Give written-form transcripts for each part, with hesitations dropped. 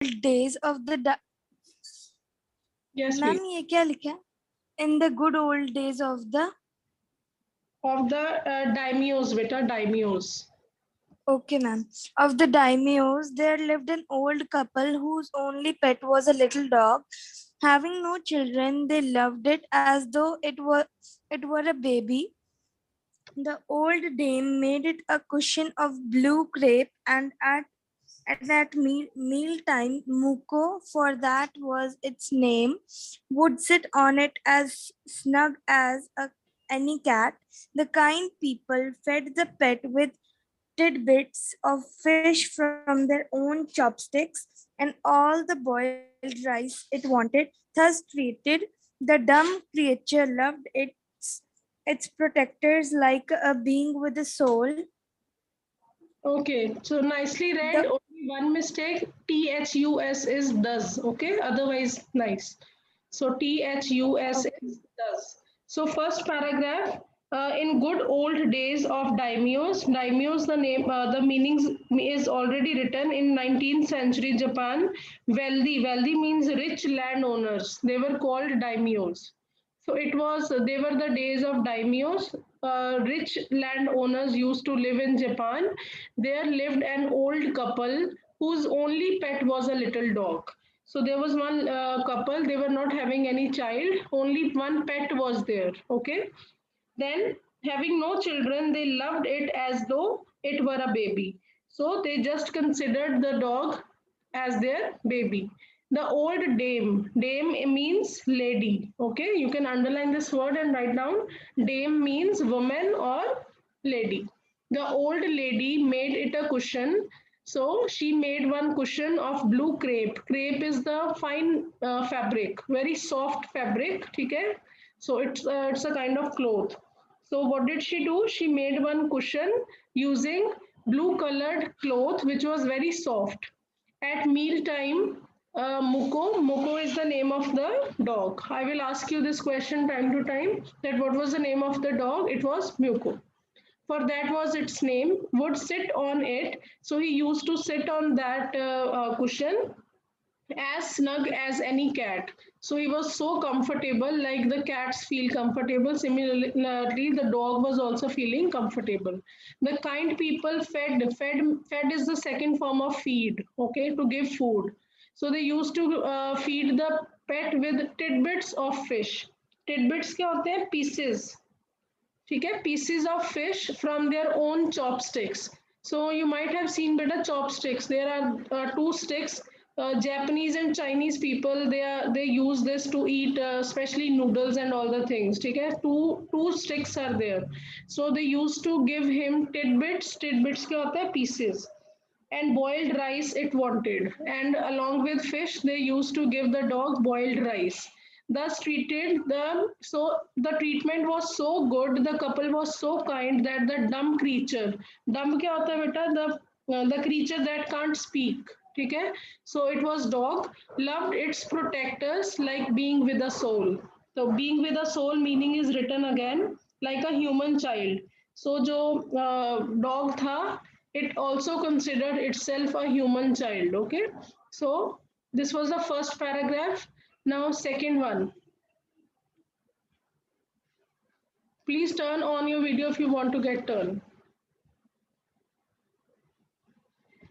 days of the Yes, ma'am please. ये क्या लिखा है? In the good old days of the Daimyos, beta, daimyos. okay ma'am, of the daimyos there lived an old couple whose only pet was a little dog. Having no children, they loved it as though it were a baby. The old dame made it a cushion of blue crepe, and at mealtime, Muko, for that was its name, would sit on it as snug as any cat. The kind people fed the pet with tidbits of fish from their own chopsticks and all the boiled rice it wanted. Thus treated, the dumb creature loved its protectors like a being with a soul. Okay, so nicely read. The Only one mistake. THUS is does. Okay, otherwise nice. So THUS is does. So first paragraph. In good old days of daimyos, the name, the meanings is already written in 19th century Japan. Wealthy means rich landowners. They were called daimyos. So they were the days of daimyos. Rich landowners used to live in Japan. There lived an old couple whose only pet was a little dog. So there was one couple, they were not having any child, only one pet was there. Okay. Then, having no children, they loved it as though it were a baby. So they just considered the dog as their baby. The old dame means lady. Okay, you can underline this word and write down. Dame means woman or lady. The old lady made it a cushion. So she made one cushion of blue crepe. Crepe is the fine fabric, very soft fabric. Okay, so it's a kind of cloth. So what did she do? She made one cushion using blue colored cloth which was very soft. At meal time, Muko is the name of the dog. I will ask you this question time to time that what was the name of the dog? It was Muko. For that was its name. Would sit on it. So he used to sit on that cushion as snug as any cat. So he was so comfortable, like the cats feel comfortable. Similarly, the dog was also feeling comfortable. The kind people fed is the second form of feed, okay, to give food. So they used to feed the pet with tidbits of fish. Tidbits क्या होते हैं? Pieces. ठीक है, pieces of fish from their own chopsticks. So you might have seen better chopsticks. There are two sticks. Japanese and Chinese people, they use this to eat, especially noodles and all the things. ठीक है, two sticks are there. So they used to give him tidbits. Tidbits क्या होता है? Pieces. And boiled rice it wanted, and along with fish they used to give the dog boiled rice. Thus treated the so the treatment was so good, the couple was so kind that the dumb creature, dumb क्या होता है बेटा? The creature that can't speak, ठीक है, so it was dog, loved its protectors like being with a soul. So being with a soul meaning is written again, like a human child. So जो dog था, it also considered itself a human child. Okay, so this was the first paragraph. Now second one. Please turn on your video if you want to get turn.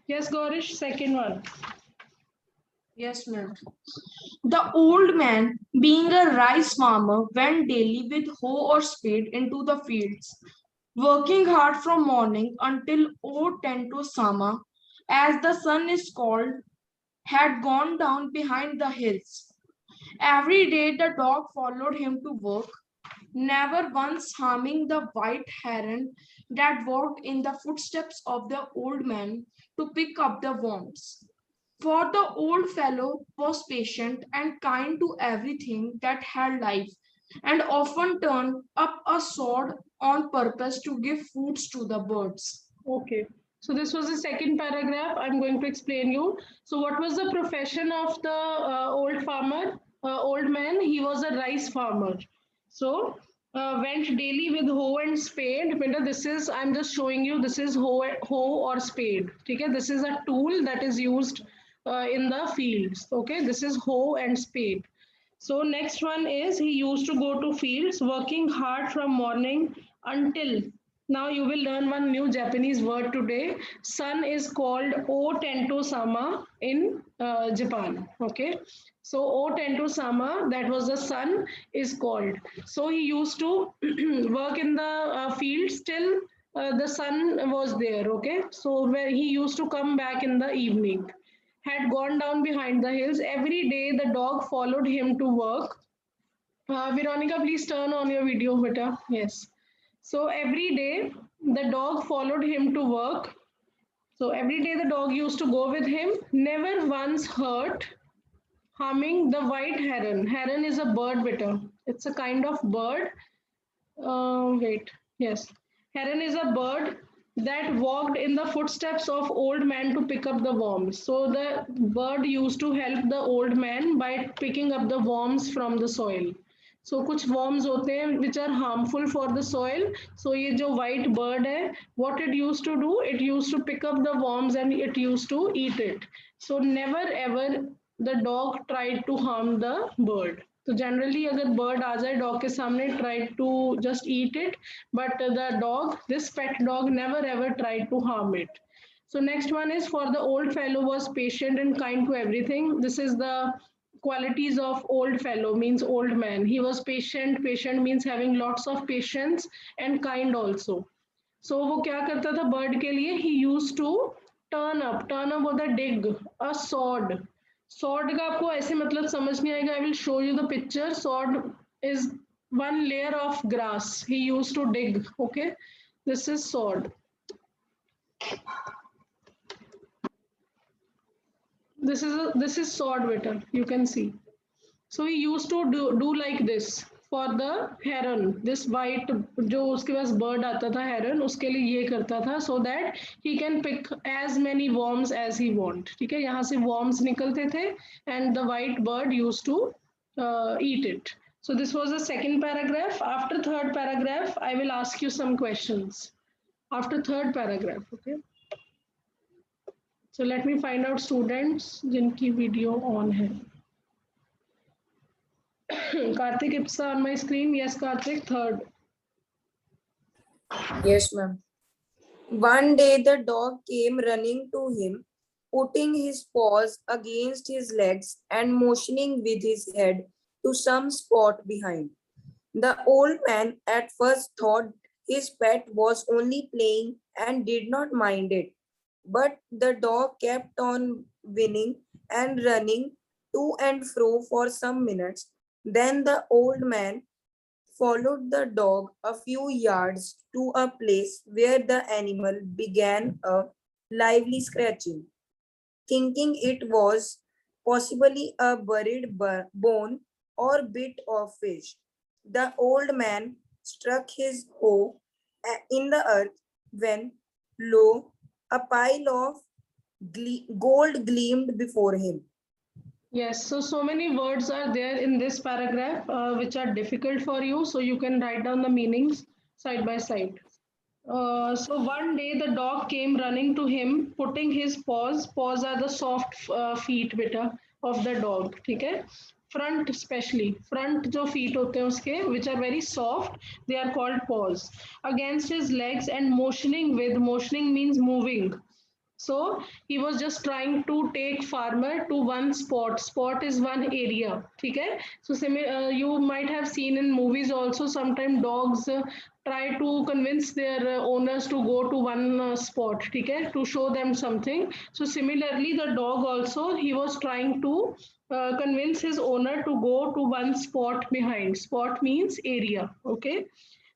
Yes, Gorish, second one. Yes, ma'am. The old man, being a rice farmer, went daily with hoe or spade into the fields, working hard from morning until O Tento Sama, as the sun is called, had gone down behind the hills. Every day the dog followed him to work, never once harming the white heron that walked in the footsteps of the old man to pick up the worms. For the old fellow was patient and kind to everything that had life, and often turned up a sword on purpose to give foods to the birds. Okay. So this was the second paragraph. I'm going to explain you. So what was the profession of the old farmer, old man? He was a rice farmer. So went daily with hoe and spade. Beta, this is, I'm just showing you, this is hoe or spade. Okay, this is a tool that is used in the fields. Okay, this is hoe and spade. So next one is he used to go to fields working hard from morning until. Now you will learn one new Japanese word today. Sun is called O Tento Sama in Japan. Okay, so O Tento Sama, that was the sun, is called. So he used to work in the fields till the sun was there. Okay, so where he used to come back in the evening, had gone down behind the hills. Every day the dog followed him to work. Veronica, please turn on your video, beta. Yes. So every day the dog followed him to work. So every day the dog used to go with him, never once hurt, harming the white heron. Heron is a bird, beta. It's a kind of bird. Wait, yes. Heron is a bird that walked in the footsteps of old man to pick up the worms. So the bird used to help the old man by picking up the worms from the soil. So कुछ worms होते हैं which are harmful for the soil. So ये जो white bird है, what it used to do, it used to pick up the worms and it used to eat it. So never ever the dog tried to harm the bird. तो generally अगर bird आ जाए dog के सामने try to just eat it but the dog this pet dog never ever try to harm it. So next one is for the old fellow was patient and kind to everything. This is the qualities of old fellow, means old man. He was patient. Patient means having lots of patience and kind also. So वो क्या करता था bird के लिए? He used to turn up. Turn up होता है dig, a sod. Sword का आपको ऐसे मतलब समझ नहीं आएगा. I will show you the picture. Sword is one layer of grass he used to dig. Okay, this is sword. This is sword better. You can see. So he used to do like this for the heron. This white जो उसके पास bird आता था heron, उसके लिए ये करता था so that he can pick as many worms as he want. ठीक है, यहाँ से worms निकलते थे and the white bird used to eat it. So this was the second paragraph. After third paragraph, I will ask you some questions. After third paragraph, okay. So let me find out students जिनकी video on है. Karthik, it's on my screen. Yes, Karthik, third. Yes, ma'am. One day the dog came running to him, putting his paws against his legs and motioning with his head to some spot behind. The old man at first thought his pet was only playing and did not mind it. But the dog kept on winning and running to and fro for some minutes. Then the old man followed the dog a few yards to a place where the animal began a lively scratching. Thinking it was possibly a buried bone or bit of fish, the old man struck his hoe in the earth when, lo, a pile of gold gleamed before him. Yes, so many words are there in this paragraph which are difficult for you. So you can write down the meanings side by side. So one day the dog came running to him, putting his paws. Paws are the soft feet beta of the dog. ठीक है? Front especially, front जो feet होते हैं उसके, which are very soft, they are called paws. Against his legs and motioning with, motioning means moving. So he was just trying to take farmer to one spot. Spot is one area. Okay. So you might have seen in movies also sometimes dogs try to convince their owners to go to one spot. Okay, to show them something. So similarly, the dog also he was trying to convince his owner to go to one spot behind. Spot means area. Okay.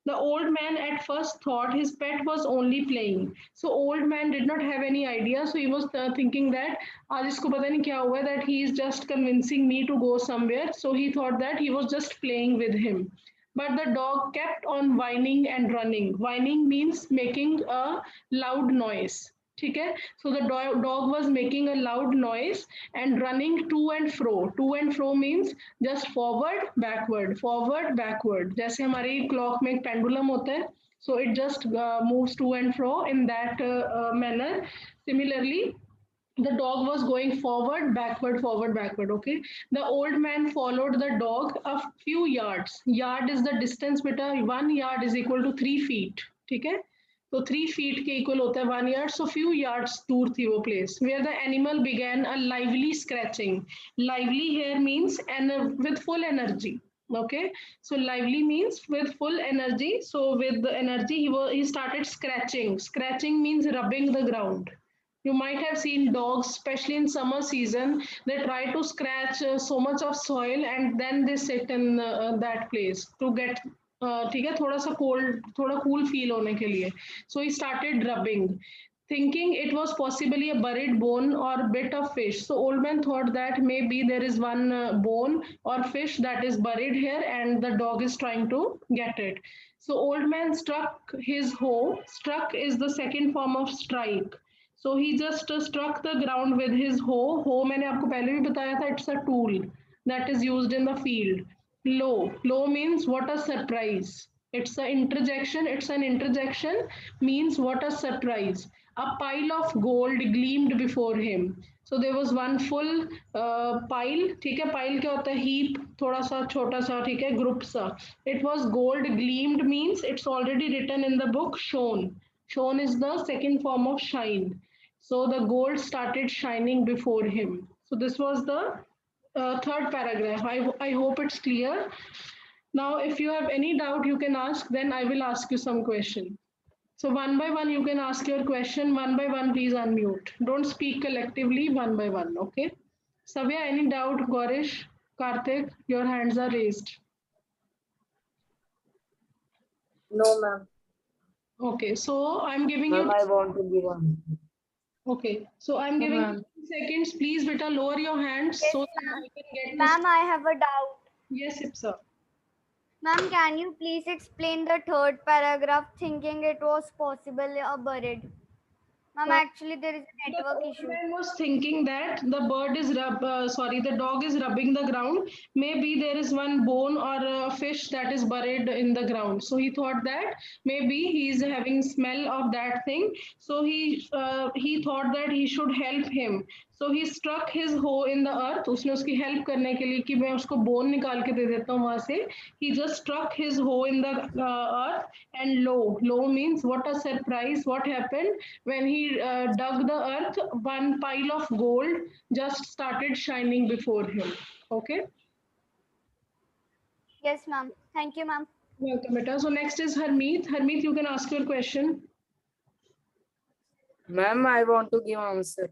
The old man at first thought his pet was only playing. So old man did not have any idea. So he was thinking that आज इसको पता नहीं क्या हुआ that he is just convincing me to go somewhere. So he thought that he was just playing with him. But the dog kept on whining and running. Whining means making a loud noise. ठीक है, so the dog was making a loud noise and running to and fro. To and fro means just forward backward. जैसे हमारी clock में एक pendulum होता है, so it just moves to and fro in that manner. Similarly, The dog was going forward, backward, forward, backward. Okay. The old man followed the dog a few yards. Yard is the distance between 1 yard is equal to 3 feet. Okay. So 3 feet के equal होता है 1 yard. So few yards दूर थी वो place where the animal began a lively scratching. Lively here means with full energy. Okay. So lively means with full energy. So with the energy he started scratching. Scratching means rubbing the ground. You might have seen dogs, especially in summer season, they try to scratch so much of soil and then they sit in that place to get ठीक है थोड़ा सा cold थोड़ा cool feel होने के लिए. So he started rubbing, thinking it was possibly a buried bone or bit of fish. So old man thought that maybe there is one bone or fish that is buried here and the dog is trying to get it. So old man struck his hoe. Struck is the second form of strike. So he just struck the ground with his hoe. Hoe मैंने आपको पहले भी बताया था, it's a tool that is used in the field. Low. Low means what a surprise. It's an interjection. It's an interjection means what a surprise. A pile of gold gleamed before him. So there was one full pile. ठीक है pile क्या होता है heap थोड़ा सा छोटा सा ठीक है group सा. It was gold gleamed means it's already written in the book shone. Shone is the second form of shine. So the gold started shining before him. So this was the third paragraph. I hope it's clear. Now, if you have any doubt, you can ask, then I will ask you some question. So one by one, you can ask your question. One by one, please unmute. Don't speak collectively, one by one, okay? Savya, any doubt? Gaurish, Karthik, your hands are raised. No, ma'am. Okay, so I'm giving Ma'am, you... I want to give one. Okay, so I'm No, giving ma'am. 2 seconds. Please, beta, lower your hands so that I can get this. Ma'am, I have a doubt. Yes, Ipsa. Ma'am, can you please explain the third paragraph thinking it was possible buried? Ma'am, actually there is a The network old issue. man was thinking that the the dog is rubbing the ground. Maybe there is one bone or a fish that is buried in the ground. So he thought that maybe he is having smell of that thing. So he thought that he should help him. So he struck his hoe in the earth. उसने उसकी help करने के लिए कि मैं उसको bone निकाल के दे देता हूँ वहाँ से. He just struck his hoe in the earth and lo means what a surprise. What happened when he dug the earth? One pile of gold just started shining before him. Okay. Yes, ma'am. Thank you, ma'am. Welcome, beta. So next is Harmeet. Harmeet, you can ask your question. Ma'am, I want to give answer.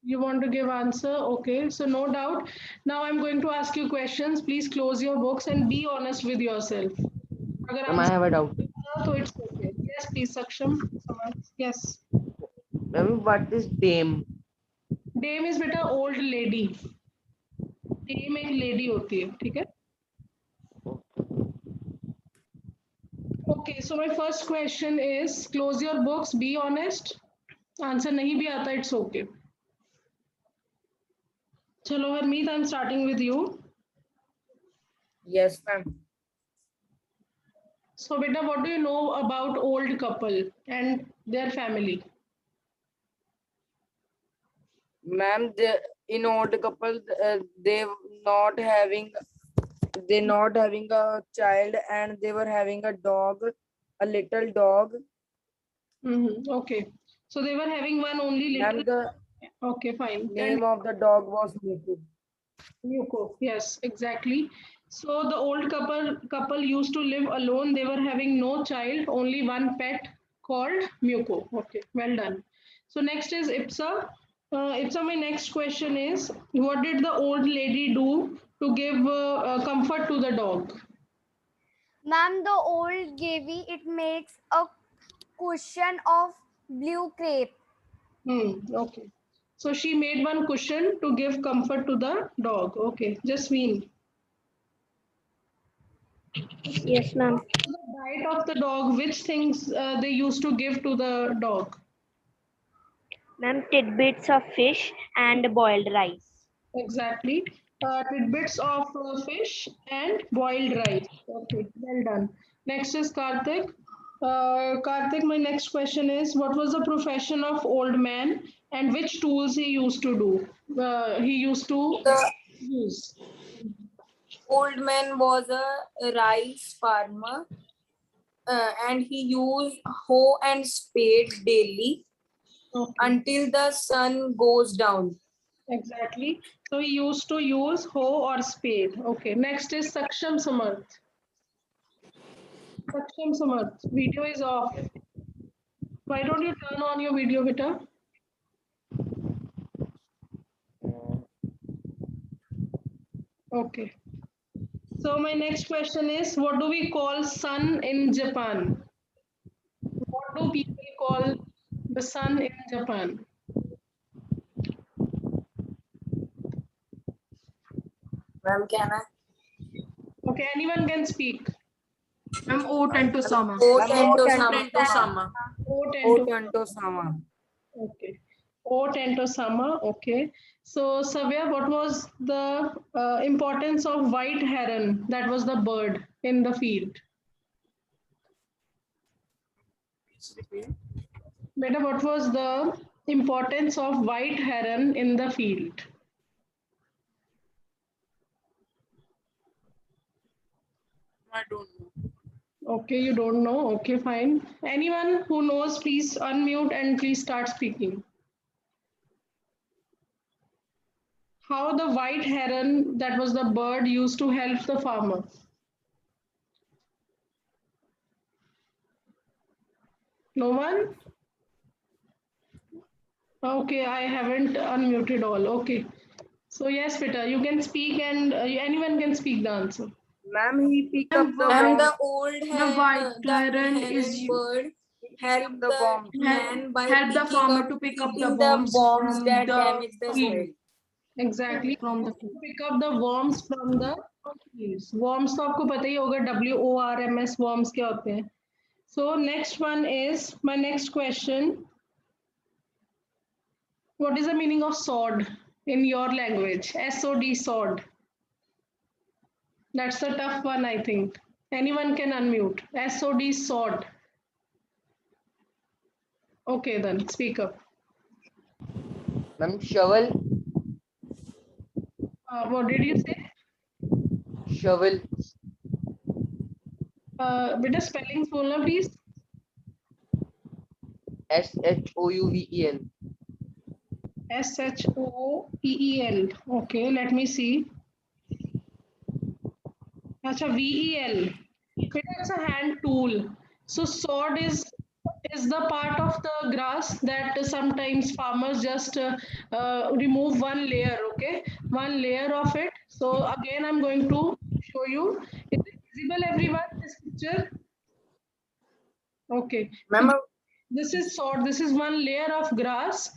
You want to give answer? Okay, so no doubt. Now I'm going to ask you questions. Please close your books and be honest with yourself. अगर Ma'am, I have a doubt. तो it's okay. Yes, please, Saksham. Yes. Ma'am, what is dame? Dame is बेटा old lady. Dame एक lady होती है, ठीक है? Okay, so my first question is close your books, be honest. Answer नहीं भी आता, it's okay. चलो Harmeet, I'm starting with you. Yes, ma'am. So beta, what do you know about old couple and their family? Ma'am, in old couple, they not having a child and they were having a dog, a little dog. Okay, so they were having one only little. And the Okay, fine. name of the dog was Miku. Yuko, yes, exactly. So the old couple used to live alone. They were having no child, only one pet called Muko. Okay, well done. So next is Ipsa. Ipsa, my next question is, what did the old lady do to give comfort to the dog? Ma'am, the old Gavi, it makes a cushion of blue crepe. Okay. So she made one cushion to give comfort to the dog. Okay, Jasmine. Yes, ma'am. The diet of the dog, which things they used to give to the dog? Ma'am, tidbits of fish and boiled rice. Exactly. Tidbits of fish and boiled rice. Okay, well done. Next is Karthik. Karthik, my next question is, what was the profession of old man and which tools he used to do. He used to The use. old man was a rice farmer and he used hoe and spade daily Okay. until the sun goes down. Exactly. So he used to use hoe or spade. Okay. Next is Saksham Samarth. Saksham Samarth. Video is off. Why don't you turn on your video, Vita? Okay. So my next question is, what do we call sun in Japan? What do people call the sun in Japan? Ma'am, can I? Okay, anyone can speak. Ma'am, O tend to summer. Otento sama. O Sama. Okay. O Tento Sama. Okay. So, Savya, what was the importance of white heron? That was the bird in the field. Beta, what was the importance of white heron in the field? I don't know. Okay, you don't know. Okay, fine. Anyone who knows, please unmute and please start speaking. How the white heron, that was the bird, used to help the farmer? No one? Okay, I haven't unmuted all. Okay. So yes, Peter, you can speak and anyone can speak the answer. Ma'am, he pick up the And worm. the old white heron heron is bird helped the the worm. man by help the picking farmer up, to pick up the keeping the worms bombs from that the damage the field. soil. Exactly. From the field. Pick up the worms from the leaves. Worms तो आपको पता ही होगा WORMS worms क्या होते हैं. So next one is my next question. What is the meaning of sword in your language? SOD, sword. That's a tough one, I think. Anyone can unmute. SOD, sword. Okay, then speak up. Ma'am, shovel. What did you say? Shovel. Beta spellings बोलना please. SHOUVEL. SHOEEL. Okay, let me see. Acha, VEL. It's a hand tool. So sword is the part of the grass that sometimes farmers just remove one layer. Okay, one layer of it. So again, I'm going to show you. Is it visible, everyone? This picture. Okay. Ma'am, This is sword. This is one layer of grass.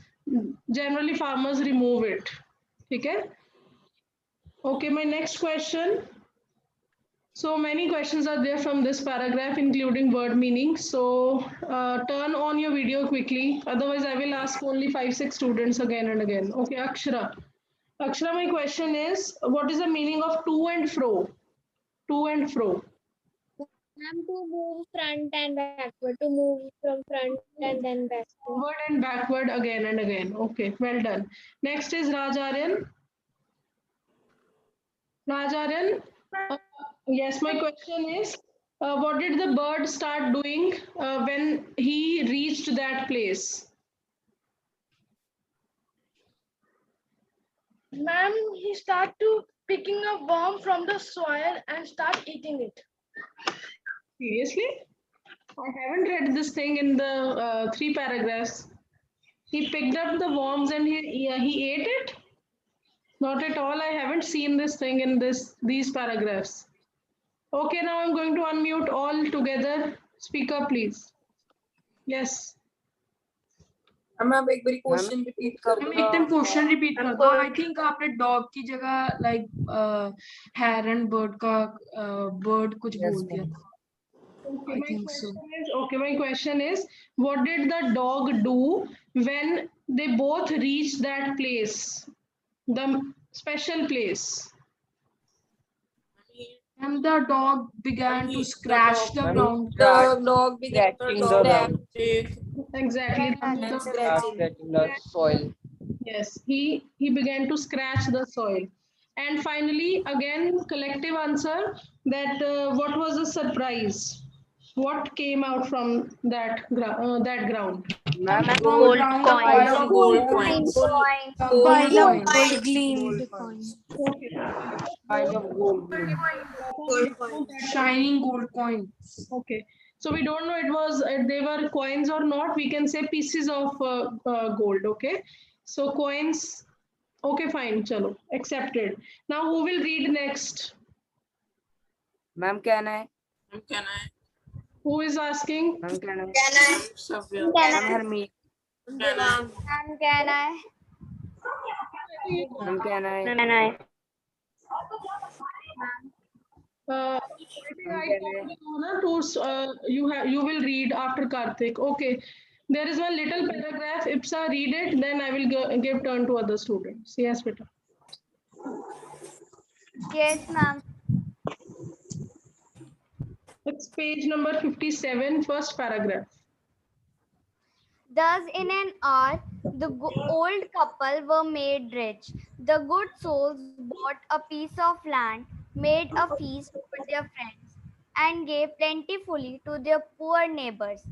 Generally, farmers remove it. Okay. Okay. My next question. So many questions are there from this paragraph, including word meaning. So turn on your video quickly. Otherwise, I will ask only 5-6 students again and again. Okay, Akshara. Akshara, my question is, what is the meaning of to and fro? To and fro. Ma'am, to move front and backward, to move from front and then backward. Forward and backward again and again. Okay, well done. Next is Rajaryan. Rajaryan, yes, my question is, what did the bird start doing when he reached that place? Ma'am, he start to picking a worm from the soil and start eating it. Seriously? I haven't read this thing in the 3 paragraphs. He picked up the worms and he ate it? Not at all. I haven't seen this thing in these paragraphs. Okay, now I'm going to unmute all together. Speak up, please. Yes. Ma'am एक बारी question repeat कर हम दो. एकदम question repeat कर दो. I think आपने dog की जगह लाइक हेरन बर्ड का बर्ड कुछ बोल दिया था. Okay, my question is, what did the dog do when they both reached that place, the special place? And the dog began to scratch the Ma'am, ground. The dog began scratching to the scratch ground. Exactly. and The scratching. Scratching the soil. Yes, he began to scratch the soil. And finally, again, collective answer that what was the surprise? What came out from that ground? Ma'am, From Gold ground a coins. pile of Gold gold coins. coins. A Gold gold Pile of coin. gold gleamed Gold coin. coins. Okay. pile of gold. We don't know that. Shining gold coins. Okay. So we don't know it was they were coins or not. We can say pieces of gold. Okay. So coins. Okay, fine. Chalo, accepted. Now who will read next? Ma'am, can I? Who is asking? Ma'am, can I? Can Ma'am, I? Harmeet. Ma'am, can I? Ma'am, can I? And I. Uh, Ma'am, I can told I? you na, to you will read after Karthik. Okay. There is one little paragraph. Ipsa, read it. Then I will give turn to other students. Yes, beta. Yes, ma'am. It's page number 57, first paragraph. Thus, in an hour, the old couple were made rich. The good souls bought a piece of land, made a feast for their friends, and gave plentifully to their poor neighbors.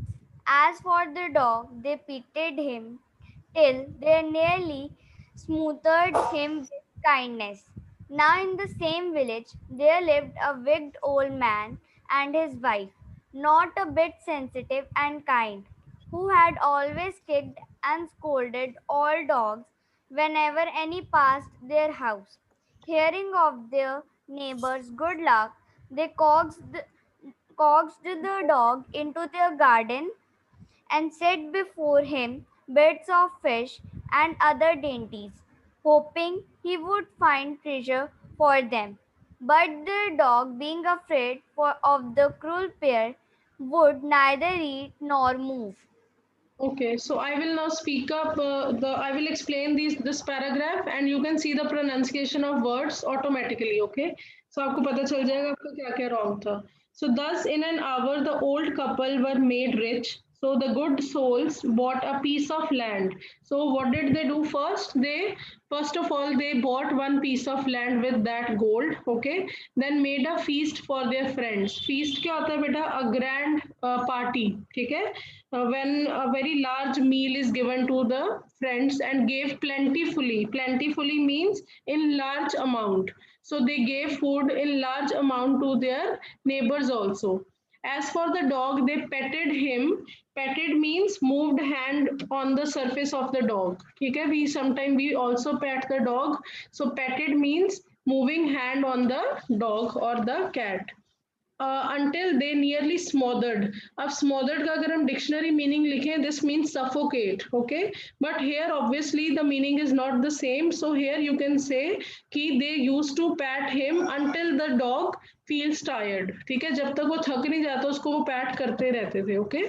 As for the dog, they pitied him till they nearly smothered him with kindness. Now, in the same village, there lived a wicked old man and his wife, not a bit sensitive and kind, who had always kicked and scolded all dogs whenever any passed their house. Hearing of their neighbor's good luck, they coaxed the dog into their garden and set before him beds of fish and other dainties, hoping he would find treasure for them. But the dog, being afraid of the cruel pair, would neither eat nor move. Okay, so I will now speak up. I will explain this paragraph, and you can see the pronunciation of words automatically. Okay, so आपको पता चल जाएगा आपका क्या क्या wrong था. So thus in an hour the old couple were made rich. So the good souls bought a piece of land. So what did they do first? They first of all they bought one piece of land with that gold. Okay, then made a feast for their friends. Feast क्या होता है बेटा? A grand party. ठीक है? When a very large meal is given to the friends and gave plentifully. Plentifully means in large amount. So they gave food in large amount to their neighbors also. As for the dog, they petted him. Petted means moved hand on the surface of the dog. Okay, we sometimes we also pet the dog. So petted means moving hand on the dog or the cat. Until they nearly smothered. अब smothered का अगर हम dictionary meaning लिखें, this means suffocate, okay? But here obviously the meaning is not the same. So here you can say कि they used to pat him until the dog feels tired. ठीक है? जब तक वो थक नहीं जाता उसको वो pat करते रहते थे, okay?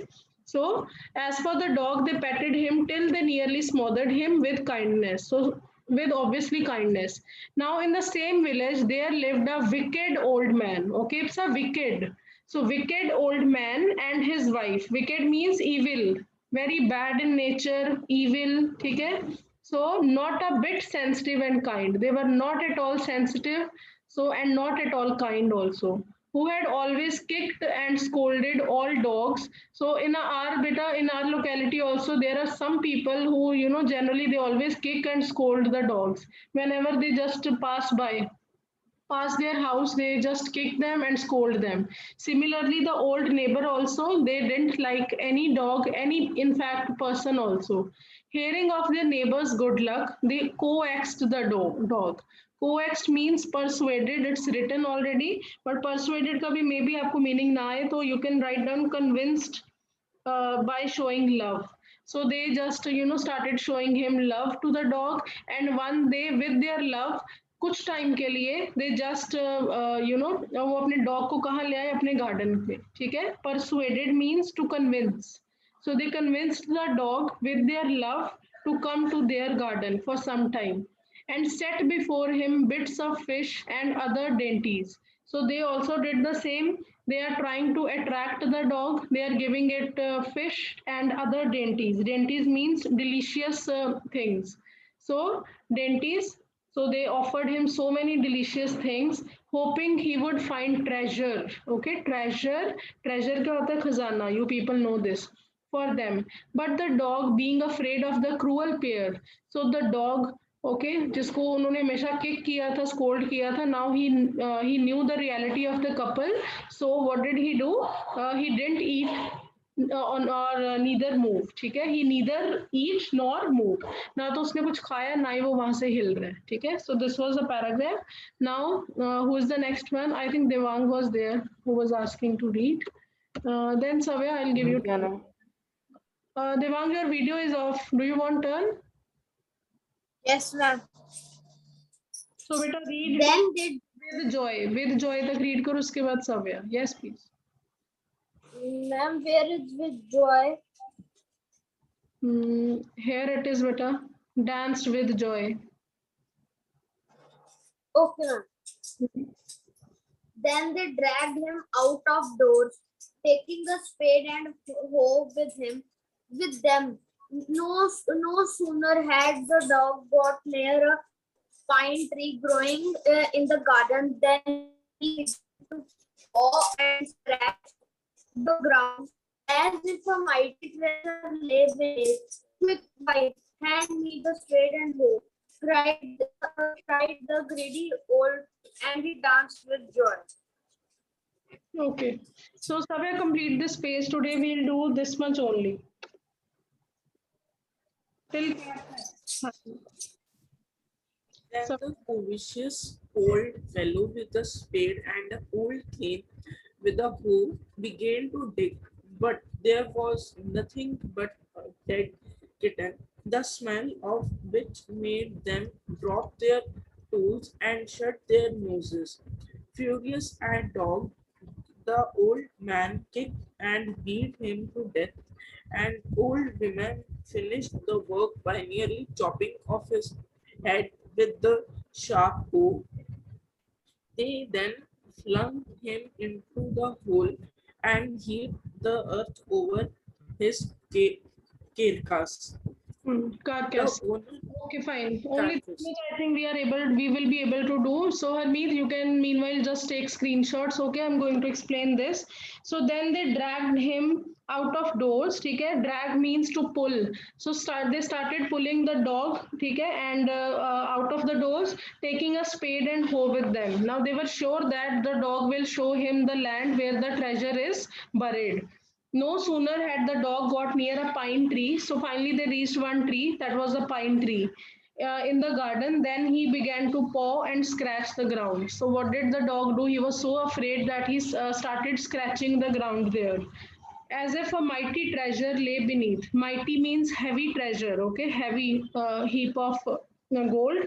So as for the dog, they petted him till they nearly smothered him with kindness. So with obviously kindness. Now in the same village, there lived a wicked old man. Okay, it's a wicked. So wicked old man and his wife. Wicked means evil, very bad in nature, evil. Okay. So not a bit sensitive and kind. They were not at all sensitive. So and not at all kind also, who had always kicked and scolded all dogs. So in our beta in our locality also there are some people who generally they always kick and scold the dogs whenever they just pass their house, they just kick them and scold them. Similarly, the old neighbor also, they didn't like any dog, any in fact person also. Hearing of their neighbor's good luck, they coaxed the dog. Coaxed means persuaded, it's written already, but persuaded का भी maybe आपको meaning ना आए, तो you can write down convinced by showing love. So they just started showing him love to the dog, and one day with their love कुछ time के लिए they just वो अपने डॉग को कहाँ ले आए अपने गार्डन पे. ठीक है. Persuaded means to convince. So they convinced the dog with their love to come to their garden for some time and set before him bits of fish and other dainties. So they also did the same. They are trying to attract the dog. They are giving it fish and other dainties. Dainties means delicious things. So dainties. So they offered him so many delicious things, hoping he would find treasure. Okay, treasure. Treasure क्या होता है? खजाना. You people know this for them. But the dog, being afraid of the cruel pair, so the dog, okay जिसको उन्होंने हमेशा kick किया था, scold किया था, now he new the reality of the couple. So what did he do? He didn't eat on or neither move. ठीक है, he neither eat nor move. ना तो उसने कुछ खाया ना ही वो वहां से हिल रहा है. ठीक है, so this was the paragraph. Now who is the next one? I think Devang was there who was asking to read. Then Savya, I'll give you. Devang, your video is off. Do you want turn? Yes, ma'am. So beta read Then did with joy तक read करो, उसके बाद Savya. Yes, please. ma'am, where is with joy? Here it is, beta. Danced with joy. Okay, ma'am. Then they dragged him out of doors, taking a spade and hoe with them. No sooner had the dog got near a pine tree growing in the garden than he began to paw and scratch the ground as if a mighty treasure lay beneath. Quick, wife, hand me the spade and hoe, cried the greedy old, and he danced with joy. Okay. So Savya, complete this page. Today we'll do this much only. Till Then the covetous old fellow with a spade and an old cane with a hoe began to dig, but there was nothing but a dead kitten, the smell of which made them drop their tools and shut their noses. Furious at dog, the old man kicked and beat him to death, and old women finished the work by nearly chopping off his head with the sharp hoe. They then flung him into the hole and heaped the earth over his carcass. Carcass. The owner Okay, fine. Only carcass. thing I think we will be able to do. So Harmeet, you can meanwhile just take screenshots. Okay, I'm going to explain this. So then they dragged him out of doors. Okay, drag means to pull. So they started pulling the dog. Okay, and out of the doors, taking a spade and hoe with them. Now they were sure that the dog will show him the land where the treasure is buried. No sooner had the dog got near a pine tree, so finally they reached one tree, that was a pine tree. In the garden, then he began to paw and scratch the ground. So what did the dog do? He was so afraid that he started scratching the ground there. As if a mighty treasure lay beneath. Mighty means heavy treasure, okay? Heavy heap of gold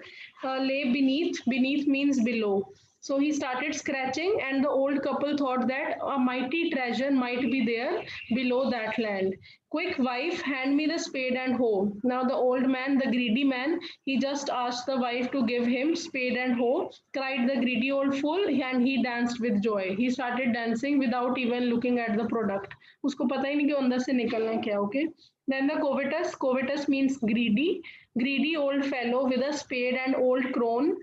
lay beneath. Beneath means below. So he started scratching, and the old couple thought that a mighty treasure might be there below that land. Quick, wife, hand me the spade and hoe. Now, the old man, the greedy man, he just asked the wife to give him spade and hoe, cried the greedy old fool, and he danced with joy. He started dancing without even looking at the product. उसको पता ही नहीं कि अंदर से निकलना क्या, okay? Then the covetous means greedy old fellow with a spade and old crone.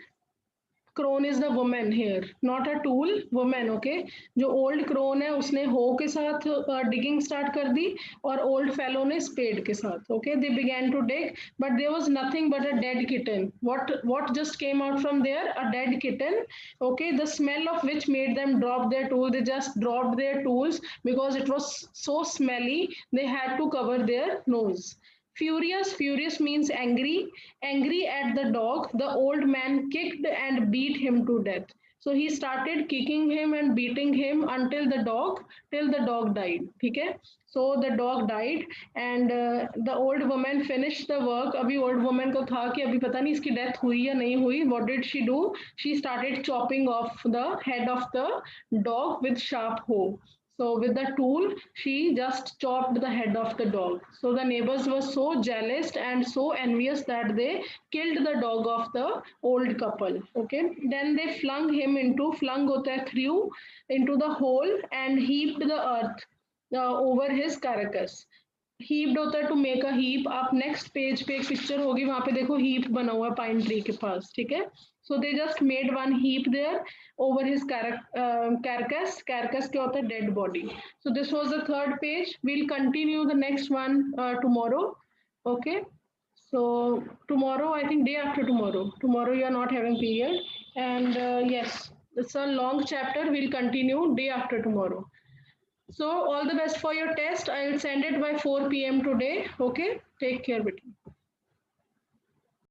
Crone is the women hair, not a tool, women. Okay, जो old crone है उसने हो के साथ डिगिंग स्टार्ट कर दी और ओल्ड फेलो ने स्पेड के साथ. Okay, they began to dig but there was nothing but a dead kitten. What just came out from there? A dead kitten. Okay, the smell of which made them drop their tool. They just dropped their tools because it was so smelly. They had to cover their nose. Furious means angry at the dog. The old man kicked and beat him to death. So he started kicking him and beating him until till the dog died. Okay, so the dog died and the old woman finished the work. अभी old woman को था कि अभी पता नहीं इसकी death हुई या नहीं हुई. What did she do? She started chopping off the head of the dog with sharp hoe. So with the tool, she just chopped the head of the dog. So the neighbors were so jealous and so envious that they killed the dog of the old couple. Okay. Then they flung hota hai, threw into the hole and heaped the earth over his carcass. Heaped होता है to make a heap. आप next page पे एक picture होगी, वहां पे देखो heap बना हुआ है पाइन ट्री के पास. ठीक है. So they just made one heap there over his carcass. Carcass क्या होता है? Dead body. So this was the third page. We'll continue the next one tomorrow. Okay. So tomorrow, I think day after tomorrow. Tomorrow you are not having period, and yes, it's a long chapter. We'll continue day after tomorrow. So all the best for your test. I will send it by 4 p.m. today. Okay. Take care, Betty.